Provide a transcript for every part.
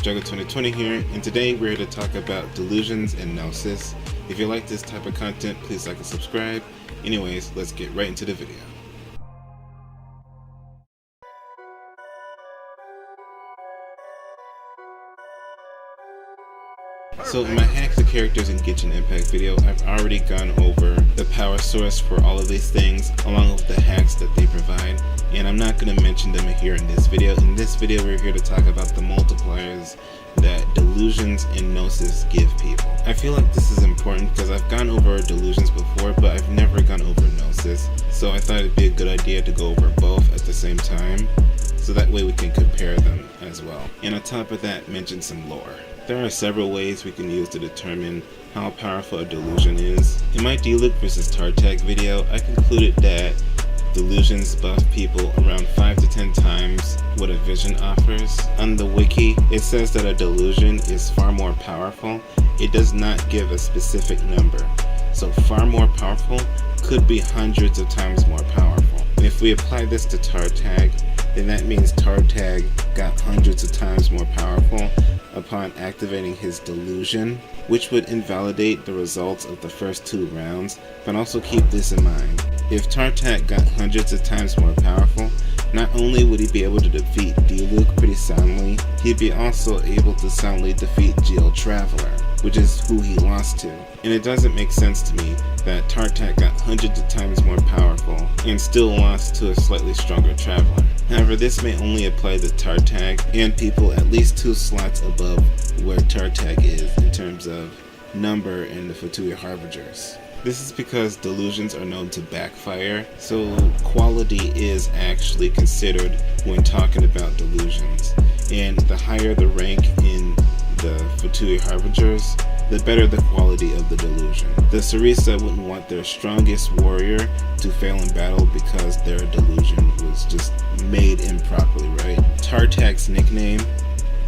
Juggle 2020 here, and today we're here to talk about Delusions and Gnosis. If you like this type of content, please like and subscribe. Anyways, let's get right into the video. So in my Hack the Characters in Genshin Impact video, I've already gone over the power source for all of these things, along with the hacks that they provide, and I'm not going to mention them here in this video. In this video, we're here to talk about the multipliers that Delusions and Gnosis give people. I feel like this is important because I've gone over Delusions before, but I've never gone over Gnosis, so I thought it'd be a good idea to go over both at the same time, so that way we can compare them as well. And on top of that, mention some lore. There are several ways we can use to determine how powerful a delusion is. In my Deluge vs Tartag video, I concluded that delusions buff people around 5 to 10 times what a vision offers. On the wiki, it says that a delusion is far more powerful. It does not give a specific number. So far more powerful could be hundreds of times more powerful. And if we apply this to Tartag, then that means Tartag got hundreds of times more powerful upon activating his delusion, which would invalidate the results of the first 2 rounds. But also keep this in mind: if Tartag got hundreds of times more powerful, not only would he be able to defeat Deluge pretty soundly, he'd be also able to soundly defeat Geo Traveler, which is who he lost to. And it doesn't make sense to me that Tartag got hundreds of times more powerful and still lost to a slightly stronger Traveler. However, this may only apply to Tartag and people at least 2 slots above where Tartag is in terms of number in the Fatui Harbingers. This is because delusions are known to backfire, so quality is actually considered when talking about delusions. And the higher the rank in the Fatui Harbingers, the better the quality of the delusion. The Sarisa wouldn't want their strongest warrior to fail in battle because their delusion was just made improperly, right? Tartag's nickname,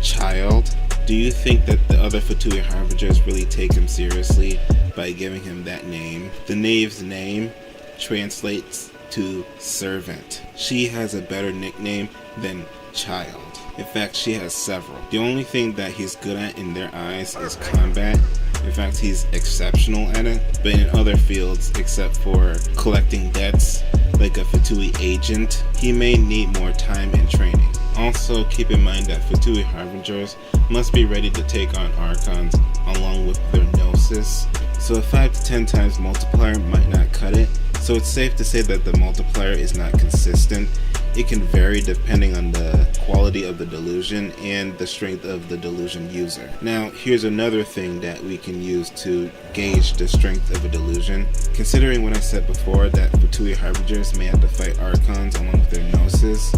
Child. Do you think that the other Fatui Harbingers really take him seriously by giving him that name? The knave's name translates to servant. She has a better nickname than Child. In fact, she has several. The only thing that he's good at in their eyes is combat. In fact, he's exceptional at it, but in other fields, except for collecting debts like a Fatui agent, he may need more time and training. Also, keep in mind that Fatui Harbingers must be ready to take on Archons along with their Gnosis, so a 5 to 10 times multiplier might not cut it. So it's safe to say that the multiplier is not consistent. It can vary depending on the quality of the delusion and the strength of the delusion user. Now, here's another thing that we can use to gauge the strength of a delusion. Considering what I said before, that Fatui Harbingers may have to fight Archons along with their Gnosis,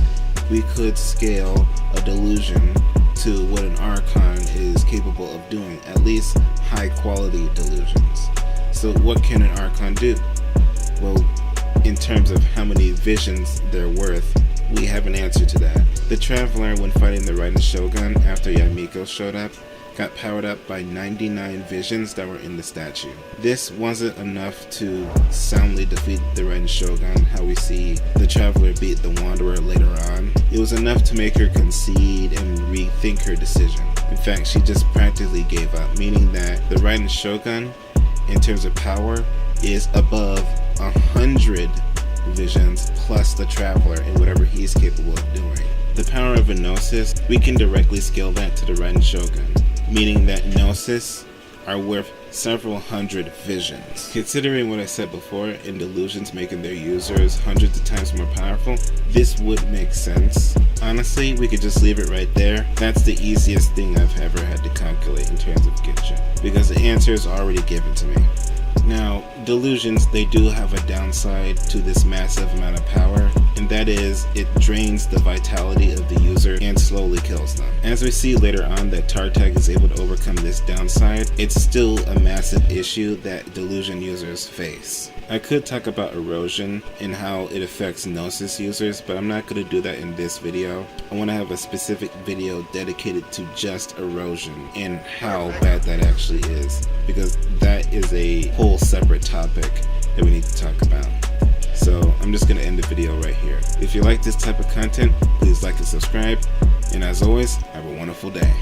we could scale a delusion to what an Archon is capable of doing, at least high quality delusions. So what can an Archon do? Well, in terms of how many visions they're worth, we have an answer to that. The Traveler, when fighting the Raiden Shogun after Yamiko showed up, got powered up by 99 visions that were in the statue. This wasn't enough to soundly defeat the Raiden Shogun, how we see the Traveler beat the Wanderer later on. It was enough to make her concede and rethink her decision. In fact, she just practically gave up, meaning that the Raiden Shogun, in terms of power, is above 100 visions plus the Traveler and whatever he's capable of doing. The power of a Gnosis, we can directly scale that to the Raiden Shogun, meaning that Gnosis are worth several hundred visions. Considering what I said before in delusions making their users hundreds of times more powerful, this would make sense. Honestly, we could just leave it right there. That's the easiest thing I've ever had to calculate in terms of Genshin, because the answer is already given to me. Now, delusions, they do have a downside to this massive amount of power, and that is it drains the vitality of the user and slowly kills them. As we see later on that Tartag is able to overcome this downside, it's still a massive issue that delusion users face. I could talk about erosion and how it affects Gnosis users, but I'm not going to do that in this video. I want to have a specific video dedicated to just erosion and how bad that actually is, because that is a whole separate topic that we need to talk about. So I'm just going to end the video right here. If you like this type of content, please like and subscribe, and as always, have a wonderful day.